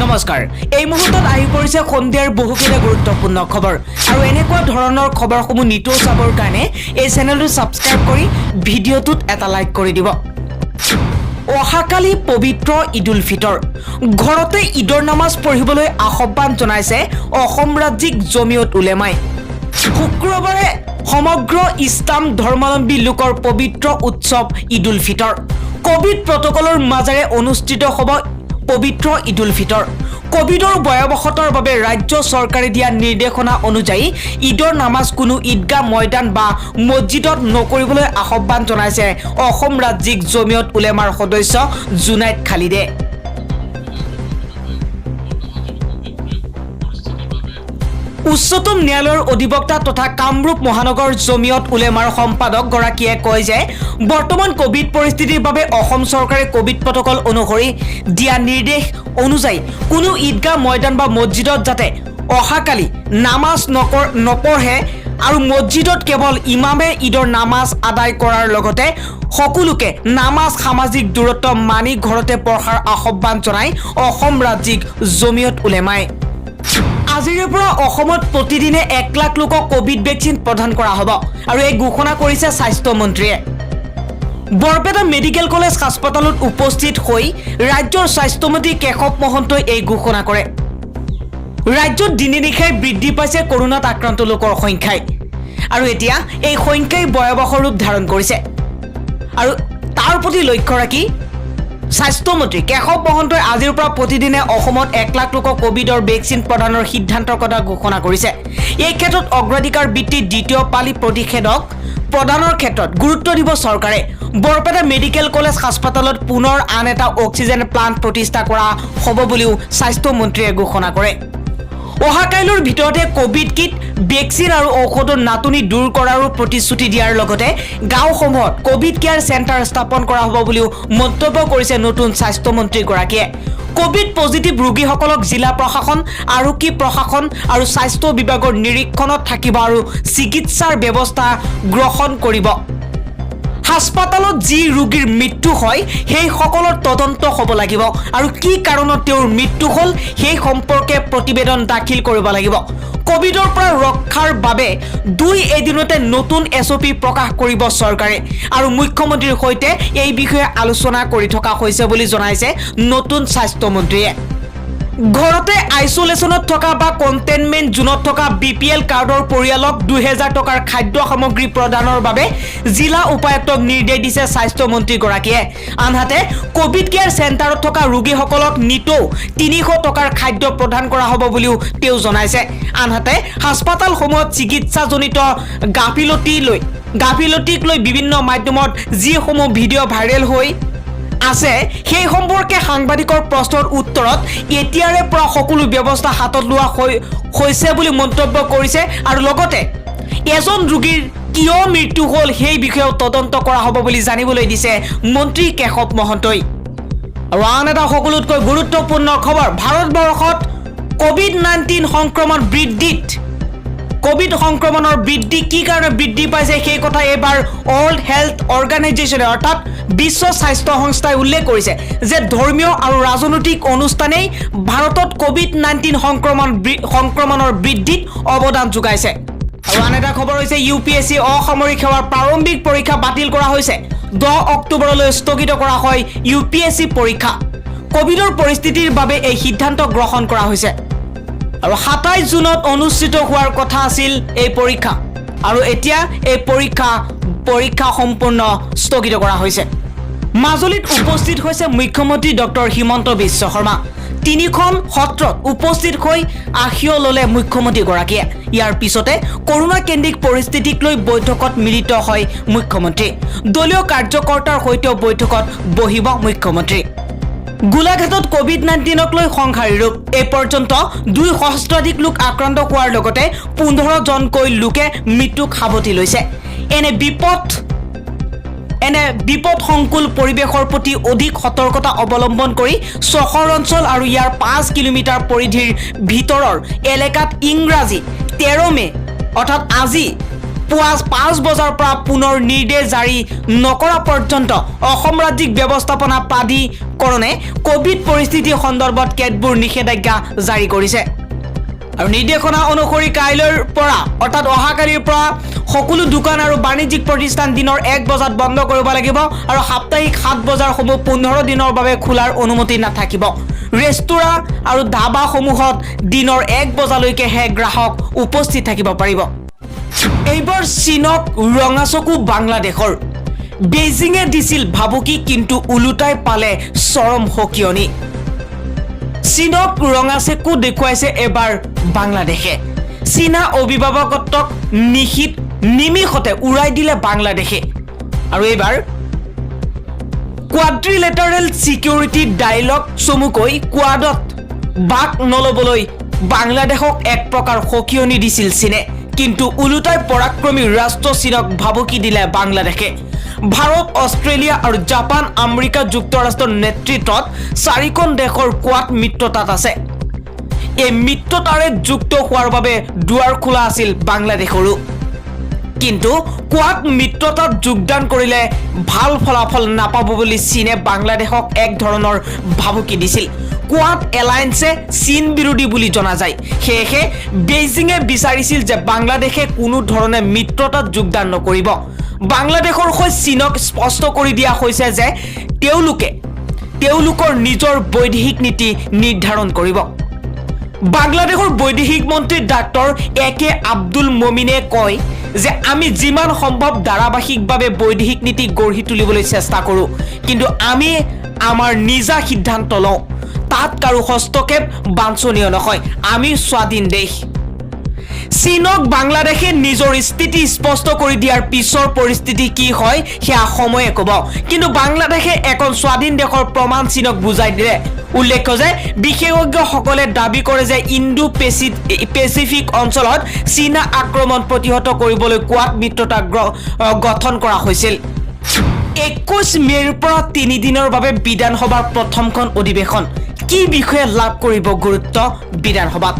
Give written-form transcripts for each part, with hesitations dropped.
নমস্কাৰ এই মুহূৰ্তত আহি পৰিছে সন্ধিয়াৰ বহুকেইটা গুৰুত্বপূৰ্ণ খবৰ আৰু এনেকুৱা ধৰণৰ খবৰসমূহ নিতৌ চাবৰ কাৰণে এই চেনেলটো সাবস্ক্ৰাইব কৰি ভিডিঅ'টোত এটা লাইক কৰি দিব অহাকালি পবিত্ৰ ঈদুল ফিতৰ ঘৰতে ঈদৰ নামাজ পঢ়িবলৈ আহ্বান জনাইছে অসম ৰাজ্যিক জমিয়ত উলেমাই শুক্ৰবাৰে সমগ্ৰ ইছলাম ধৰ্মাৱলম্বী লোকৰ পবিত্ৰ উৎসৱ ঈদুল ফিতৰ কোভিড প্ৰটকলৰ মাজেৰে অনুষ্ঠিত হ'ব পবিত্ৰ ঈদুল ফিতৰ কোভিডৰ ভয়াৱহতাৰ বাবে ৰাজ্য চৰকাৰে দিয়া নিৰ্দেশনা অনুযায়ী ঈদৰ নামাজ কোনো ঈদগাহ ময়দান বা মছজিদত নকৰিবলৈ আহ্বান জনাইছে অসম ৰাজ্যিক জমিয়ত উলেমাৰ সদস্য জুনাইদ খালিদে উচ্চতম ন্যায়ালয়ৰ অধিবক্তা তথা কামৰূপ মহানগৰ জমিয়ত উলেমাৰ সম্পাদক গৰাকীয়ে কয় যে বৰ্তমান কোভিড পৰিস্থিতিৰ বাবে অসম চৰকাৰে কোভিড প্ৰটকল অনুসৰি দিয়া নিৰ্দেশ অনুযায়ী কোনো ঈদগাহ ময়দান বা মছজিদত যাতে অহাকালি নামাজ নপঢ়ে আৰু মছজিদত কেৱল ইমামে ঈদৰ নামাজ আদায় কৰাৰ লগতে সকলোকে নামাজ সামাজিক দূৰত্ব মানি ঘৰতে পঢ়াৰ আহ্বান জনাই অসম ৰাজ্যিক জমিয়ত উলেমাই আজিৰে পৰা অসমত প্ৰতিদিনে 1 লাখ লোকক কোভিড ভেকচিন প্ৰদান কৰা হ'ব আৰু এই ঘোষণা কৰিছে স্বাস্থ্য মন্ত্ৰীয়ে বৰপেটা মেডিকেল কলেজ হাস্পতালত উপস্থিত হৈ ৰাজ্যৰ স্বাস্থ্যমন্ত্ৰী কেশৱ মহন্তই এই ঘোষণা কৰে ৰাজ্যত দিনে নিশাই বৃদ্ধি পাইছে কৰোনাত আক্ৰান্ত লোকৰ সংখ্যাই আৰু এতিয়া এই সংখ্যাই ভয়াৱহ ৰূপ ধাৰণ কৰিছে আৰু তাৰ প্ৰতি লক্ষ্য ৰাখি স্বাস্থ্যমন্ত্ৰী কেশৱ মহন্তই আজিৰ পৰা প্ৰতিদিনে অসমত 1 লাখ লোকক কোভিডৰ ভেকচিন প্ৰদানৰ সিদ্ধান্তৰ কথা ঘোষণা কৰিছে এই ক্ষেত্ৰত অগ্ৰাধিকাৰ ভিত্তিত দ্বিতীয় পালি প্ৰতিষেধক প্ৰদানৰ ক্ষেত্ৰত গুৰুত্ব দিব চৰকাৰে বৰপেটা মেডিকেল কলেজ হাস্পতালত পুনৰ আন এটা অক্সিজেন প্লান্ট প্ৰতিষ্ঠা কৰা হ'ব বুলিও স্বাস্থ্য মন্ত্ৰীয়ে ঘোষণা কৰে অহাকাইলৰ ভিতৰতে কোভিড কিট ভেকচিন আৰু ঔষধৰ নাটনি দূৰ কৰাৰো প্ৰতিশ্ৰুতি দিয়াৰ লগতে গাঁওসমূহত কোভিড কেয়াৰ চেণ্টাৰ স্থাপন কৰা হ'ব বুলিও মন্তব্য কৰিছে নতুন স্বাস্থ্যমন্ত্ৰীগৰাকীয়ে কোভিড পজিটিভ ৰোগীসকলক জিলা প্ৰশাসন আৰক্ষী প্ৰশাসন আৰু স্বাস্থ্য বিভাগৰ নিৰীক্ষণত থাকিব আৰু চিকিৎসাৰ ব্যৱস্থা গ্ৰহণ কৰিব হাস্পতালত যি ৰোগীৰ মৃত্যু হয় সেই সকলৰ তদন্ত হ'ব লাগিব আৰু কি কাৰণত তেওঁৰ মৃত্যু হ'ল সেই সম্পৰ্কে প্ৰতিবেদন দাখিল কৰিব লাগিব কোভিডৰ পৰা ৰক্ষাৰ বাবে 2 এদিনতে নতুন এছঅপি প্ৰকাশ কৰিব চৰকাৰে আৰু মুখ্যমন্ত্ৰীৰ সৈতে এই বিষয়ে আলোচনা কৰি থকা হৈছে বুলি জনাইছে নতুন স্বাস্থ্য মন্ত্ৰীয়ে ঘৰতে আইসোলেশনত থকা বা কন্টেইনমেন্ট জোনত থকা বিপিএল কাৰ্ডৰ পৰিয়ালক 2000 টকাৰ খাদ্য সামগ্ৰী প্ৰদানৰ বাবে জিলা উপায়ুক্তক নিৰ্দেশ দিছে স্বাস্থ্য মন্ত্ৰীগৰাকীয়ে আনহাতে কোভিড কেয়াৰ চেণ্টাৰত থকা ৰোগীসকলক নিতৌ 300 টকাৰ খাদ্য প্ৰদান কৰা হ'ব বুলিও তেওঁ জনাইছে আনহাতে হাস্পতালসমূহত চিকিৎসাজনিত গাফিলতিক লৈ বিভিন্ন মাধ্যমত যিসমূহ ভিডিঅ' ভাইৰেল হৈ আছে সেই সম্পৰ্কে সাংবাদিকৰ প্ৰশ্নৰ উত্তৰত এতিয়াৰে পৰা সকলো ব্যৱস্থা হাতত লোৱা হৈছে বুলি মন্তব্য কৰিছে আৰু লগতে এজন ৰোগীৰ কিয় মৃত্যু হ'ল সেই বিষয়ে তদন্ত কৰা হ'ব বুলি জানিবলৈ দিছে মন্ত্ৰী কেশৱ মহন্তই আৰু আন এটা সকলোতকৈ গুৰুত্বপূৰ্ণ খবৰ ভাৰতবৰ্ষত কোভিড-19 সংক্ৰমণ বৃদ্ধিত কোভিড সংক্ৰমণৰ বৃদ্ধি কি কাৰণে বৃদ্ধি পাইছে সেই কথা এবাৰ ওয়াৰ্ল্ড হেলথ অৰ্গানাইজেশ্যনে অৰ্থাৎ বিশ্ব স্বাস্থ্য সংস্থাই উল্লেখ কৰিছে যে ধৰ্মীয় আৰু ৰাজনৈতিক অনুষ্ঠানেই ভাৰতত কোভিড-19 সংক্ৰমণৰ বৃদ্ধিত অৱদান যোগাইছে আৰু আন এটা খবৰ হৈছে ইউপিএছচি অসামৰিক সেৱাৰ প্ৰাৰম্ভিক পৰীক্ষা বাতিল কৰা হৈছে 10 অক্টোবৰলৈ স্থগিত কৰা হয় ইউপিএছচি পৰীক্ষা কোভিডৰ পৰিস্থিতিৰ বাবে এই সিদ্ধান্ত গ্ৰহণ কৰা হৈছে আৰু 27 জুনত অনুষ্ঠিত হোৱাৰ কথা আছিল এই পৰীক্ষা আৰু এতিয়া এই পৰীক্ষা সম্পূৰ্ণ স্থগিত কৰা হৈছে মাজুলীত উপস্থিত হৈছে মুখ্যমন্ত্ৰী ডক্টৰ হিমন্ত বিশ্ব শৰ্মা 3খন সত্ৰত উপস্থিত হৈ আশীয় ল'লে মুখ্যমন্ত্ৰীগৰাকীয়ে ইয়াৰ পিছতে কৰোনা কেন্দ্ৰিক পৰিস্থিতিক লৈ বৈঠকত মিলিত হয় মুখ্যমন্ত্ৰী দলীয় কাৰ্যকৰ্তাৰ সৈতে বৈঠকত বহিব মুখ্যমন্ত্ৰী গোলাঘাটত কোভিড-19ক লৈ সংঘাৰী ৰূপ এই পৰ্যন্ত 2 সহস্ৰাধিক লোক আক্ৰান্ত হোৱাৰ লগতে 15 জনকৈ লোকে মৃত্যুক সাৱটি লৈছে এনে বিপদ সংকুল পৰিৱেশৰ প্ৰতি অধিক সতৰ্কতা অৱলম্বন কৰি চহৰ অঞ্চল আৰু ইয়াৰ 5 কিলোমিটাৰ পৰিধিৰ ভিতৰৰ এলেকাত ইংৰাজী 13 মে অৰ্থাৎ আজি পুৱা 5 বজাৰ পৰা পুনৰ নিৰ্দেশ জাৰি নকৰা পৰ্যন্ত অসম ৰাজ্যিক ব্যৱস্থাপনা প্ৰাধিকৰণে কোভিড পৰিস্থিতি সন্দৰ্ভত কেতবোৰ নিষেধাজ্ঞা জাৰি কৰিছে আৰু নিৰ্দেশনা অনুসৰি কাইলৈৰ পৰা অৰ্থাৎ অহাকালিৰ পৰা সকলো দোকান আৰু বাণিজ্যিক প্ৰতিষ্ঠান দিনৰ 1 বজাত বন্ধ কৰিব লাগিব আৰু সাপ্তাহিক 7 বজাৰসমূহ 15 দিনৰ বাবে খোলাৰ অনুমতি নাথাকিব ৰেস্তোৰাঁ আৰু ধাবাসমূহত দিনৰ 1 বজালৈকেহে গ্ৰাহক উপস্থিত থাকিব পাৰিব এইবাৰ চীনক ৰঙাচকু বাংলাদেশৰ বেইজিঙে দিছিল ভাবুকি কিন্তু উলুটাই পালে চৰম সকিয়নি চীনক ৰঙাচকু দেখুৱাইছে এবাৰ বাংলাদেশে চীনা অভিভাৱকত্বক নিমিষতে উৰাই দিলে বাংলাদেশে আৰু এইবাৰ কোৱাড্ৰিলেটাৰেল সিকিউৰিটি ডায়লগ চমুকৈ কোৱাডত বাক নলবলৈ বাংলাদেশক এক প্ৰকাৰ সকিয়নি দিছিল চীনে কিন্তু উলুটাই পৰাক্ৰমী ৰাষ্ট্ৰ চীনক ভাবুকি দিলে বাংলাদেশে ভাৰত অষ্ট্ৰেলিয়া আৰু জাপান আমেৰিকা যুক্তৰাষ্ট্ৰৰ নেতৃত্বত 4খন দেশৰ কোৱাড মিত্ৰতাত আছে এই মিত্ৰতাৰে যুক্ত হোৱাৰ বাবে দুৱাৰ খোলা আছিল বাংলাদেশৰো কিন্তু কোৱাড মিত্ৰতাত যোগদান কৰিলে ভাল ফলাফল নাপাব বুলি চীনে বাংলাদেশক এক ধৰণৰ ভাবুকি দিছিল কোৱাড এলায়েন্সে চীন বিৰোধী বুলি জনা যায় সেয়েহে বেইজিঙে বিচাৰিছিল যে বাংলাদেশে কোনো ধৰণে মিত্ৰতাত যোগদান নকৰিব বাংলাদেশৰ হৈ চীনক স্পষ্ট কৰি দিয়া হৈছে যে তেওঁলোকৰ নিজৰ বৈদেশিক নীতি নিৰ্ধাৰণ কৰিব বাংলাদেশৰ বৈদেশিক মন্ত্ৰী ডাক্তৰ একে আব্দুল মমিনে কয় যে আমি যিমান সম্ভৱ ধাৰাবাহিকভাৱে বৈদেশিক নীতি গঢ়ি তুলিবলৈ চেষ্টা কৰোঁ কিন্তু আমি আমাৰ নিজা সিদ্ধান্ত লওঁ তাত কাৰো হস্তক্ষেপ বাঞ্ছনীয় নহয় আমি স্বাধীন দেশ চীনক বাংলাদেশে নিজৰ স্থিতি স্পষ্ট কৰি দিয়াৰ পিছৰ পৰিস্থিতি কি হয় সেয়া সময়ে ক'ব কিন্তু বাংলাদেশে এখন স্বাধীন দেশৰ প্ৰমাণ চীনক বুজাই দিলে উল্লেখ্য যে বিশেষজ্ঞসকলে দাবী কৰে যে ইণ্ডো পেচিফিক অঞ্চলত চীনা আক্ৰমণ প্ৰতিহত কৰিবলৈ কোৱাড মিত্ৰতা গঠন কৰা হৈছিল 21 মেৰ পৰা 3 দিনৰ বাবে বিধানসভাৰ প্ৰথমখন অধিৱেশন কি বিষয়ে লাভ কৰিব গুৰুত্ব বিধানসভাত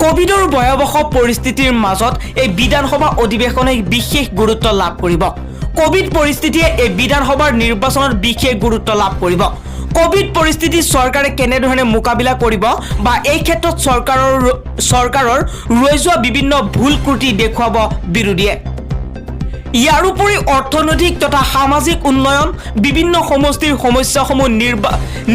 কোভিডৰ ভয়াৱহ পৰিস্থিতিৰ মাজত এই বিধানসভা অধিৱেশনে বিশেষ গুৰুত্ব লাভ কৰিব কোভিড পৰিস্থিতিয়ে এই বিধানসভাৰ নিৰ্বাচনত বিশেষ গুৰুত্ব লাভ কৰিব কোভিড পৰিস্থিতি চৰকাৰে কেনেধৰণে মোকাবিলা কৰিব বা এই ক্ষেত্ৰত চৰকাৰৰ ৰৈ যোৱা বিভিন্ন ভুল ত্ৰুটি দেখুৱাব বিৰোধীয়ে ইয়াৰ উপৰি অৰ্থনৈতিক তথা সামাজিক উন্নয়ন বিভিন্ন সমষ্টিৰ সমস্যাসমূহ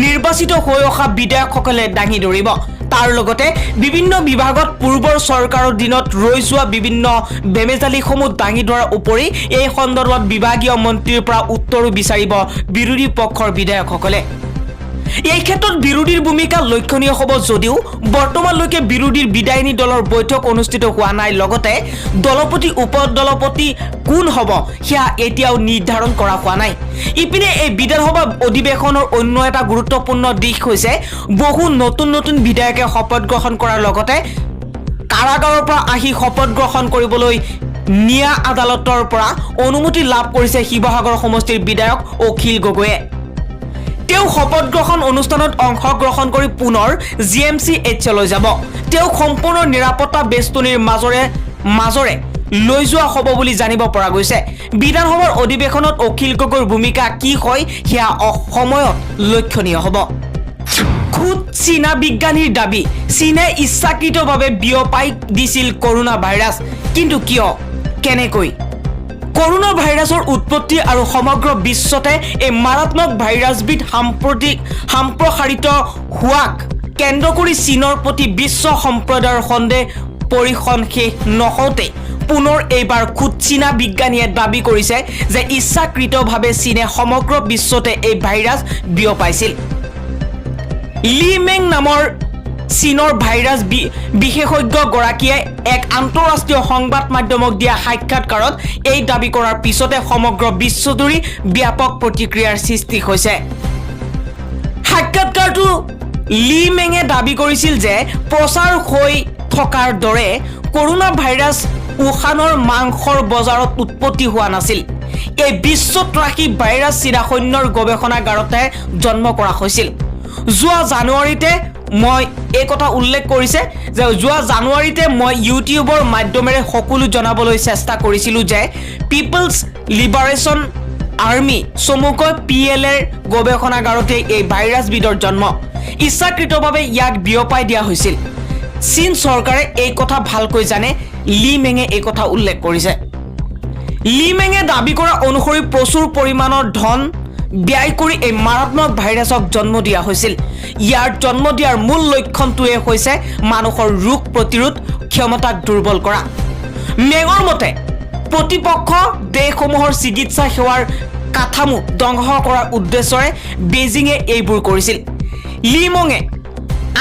নিৰ্বাচিত হৈ অহা বিধায়কসকলে দাঙি ধৰিব তাৰ লগতে বিভিন্ন বিভাগত পূৰ্বৰ চৰকাৰৰ দিনত ৰৈ যোৱা বিভিন্ন বেমেজালিসমূহ দাঙি ধৰাৰ উপৰি এই সন্দৰ্ভত বিভাগীয় মন্ত্ৰীৰ পৰা উত্তৰো বিচাৰিব বিৰোধী পক্ষৰ বিধায়কসকলে এই ক্ষেত্ৰত বিৰোধীৰ ভূমিকা লক্ষণীয় হ'ব যদিও বৰ্তমানলৈকে বিৰোধীৰ বিদায়নী দলৰ বৈঠক অনুষ্ঠিত হোৱা নাই লগতে দলপতি উপদলপতি কোন হ'ব সেয়া এতিয়াও নিৰ্ধাৰণ কৰা হোৱা নাই ইপিনে এই বিধানসভা অধিৱেশনৰ অন্য এটা গুৰুত্বপূৰ্ণ দিশ হৈছে বহু নতুন বিধায়কে শপত গ্ৰহণ কৰাৰ লগতে কাৰাগাৰৰ পৰা আহি শপত গ্ৰহণ কৰিবলৈ নিয়া আদালতৰ পৰা অনুমতি লাভ কৰিছে শিৱসাগৰ সমষ্টিৰ বিধায়ক অখিল গগৈয়ে তেওঁ শপত গ্ৰহণ অনুষ্ঠানত অংশগ্ৰহণ কৰি পুনৰ GMCHলৈ যাব তেওঁ সম্পূৰ্ণ নিৰাপত্তা বেষ্টনীৰ মাজৰে লৈ যোৱা হ'ব বুলি জানিব পৰা গৈছে বিধানসভাৰ অধিৱেশনত অখিল গগৈৰ ভূমিকা কি হয় সেয়া সময়ত লক্ষণীয় হ'ব খুদ চীনা বিজ্ঞানীৰ দাবী চীনে ইচ্ছাকৃতভাৱে বিয়পাই দিছিল কৰোনা ভাইৰাছ কিন্তু কিয় কেনেকৈ কৰোনা ভাইৰাছৰ উৎপত্তি আৰু সমগ্ৰ বিশ্বতে এই মাৰাত্মক ভাইৰাছবিধ সম্প্ৰসাৰিত হোৱাক কেন্দ্ৰ কৰি চীনৰ প্ৰতি বিশ্ব সম্প্ৰদায়ৰ সন্দেহ পৰিসন শেষ নহওঁতে পুনৰ এইবাৰ খুদ চীনা বিজ্ঞানীয়ে দাবী কৰিছে যে ইচ্ছাকৃতভাৱে চীনে সমগ্ৰ বিশ্বতে এই ভাইৰাছ বিয়পাইছিল লি মেং নামৰ চীনৰ ভাইৰাছ বিশেষজ্ঞগৰাকীয়ে এক আন্তঃৰাষ্ট্ৰীয় সংবাদ মাধ্যমক দিয়া সাক্ষাৎকাৰত এই দাবী কৰাৰ পিছতে সমগ্ৰ বিশ্বজুৰি ব্যাপক প্ৰতিক্ৰিয়াৰ সৃষ্টি হৈছে সাক্ষাৎকাৰটো লি মেঙে দাবী কৰিছিল যে প্ৰচাৰ হৈ থকাৰ দৰে কৰোনা ভাইৰাছ উহানৰ মাংসৰ বজাৰত উৎপত্তি হোৱা নাছিল এই বিশ্বত্ৰাসী ভাইৰাছ চীনা সৈন্যৰ গৱেষণাগাৰতে জন্ম কৰা হৈছিল যোৱা জানুৱাৰীতে মই এই কথা উল্লেখ কৰিছে যে যোৱা জানুৱাৰীতে মই ইউটিউবৰ মাধ্যমেৰে সকলো জনাবলৈ চেষ্টা কৰিছিলোঁ যে পিপলছ লিবাৰেশ্যন আৰ্মি চমুকৈ PLAৰ গৱেষণাগাৰতে এই ভাইৰাছবিধৰ জন্ম ইচ্ছাকৃতভাৱে ইয়াক বিয়পাই দিয়া হৈছিল চীন চৰকাৰে এই কথা ভালকৈ জানে লি মেঙে এই কথা উল্লেখ কৰিছে লি মেঙে দাবী কৰা অনুসৰি প্ৰচুৰ পৰিমাণৰ ধন ব্যয় কৰি এই মাৰাত্মক ভাইৰাছক জন্ম দিয়া হৈছিল ইয়াৰ জন্ম দিয়াৰ মূল লক্ষণটোৱে হৈছে মানুহৰ ৰোগ প্ৰতিৰোধ ক্ষমতাক দুৰ্বল কৰা মেঙৰ মতে প্ৰতিপক্ষ দেশসমূহৰ চিকিৎসা সেৱাৰ কাঠামো ধ্বংস কৰাৰ উদ্দেশ্যৰে বেজিঙে এইবোৰ কৰিছিল লি মেঙে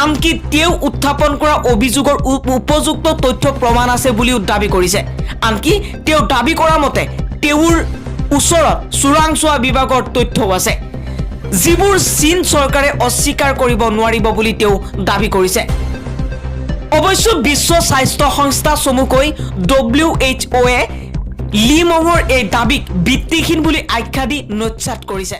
আনকি তেওঁ উত্থাপন কৰা অভিযোগৰ উপযুক্ত তথ্য প্ৰমাণ আছে বুলিও দাবী কৰিছে আনকি তেওঁ দাবী কৰা মতে তেওঁৰ ওচৰত চোৰাংচোৱা বিভাগৰ তথ্যও আছে যিবোৰ চীন চৰকাৰে অস্বীকাৰ কৰিব নোৱাৰিব বুলি তেওঁ দাবী কৰিছে অৱশ্য বিশ্ব স্বাস্থ্য সংস্থা চমুকৈ WHO য়ে লি মেঙৰ এই দাবীক ভিত্তিহীন বুলি আখ্যা দি নস্যাৎ কৰিছে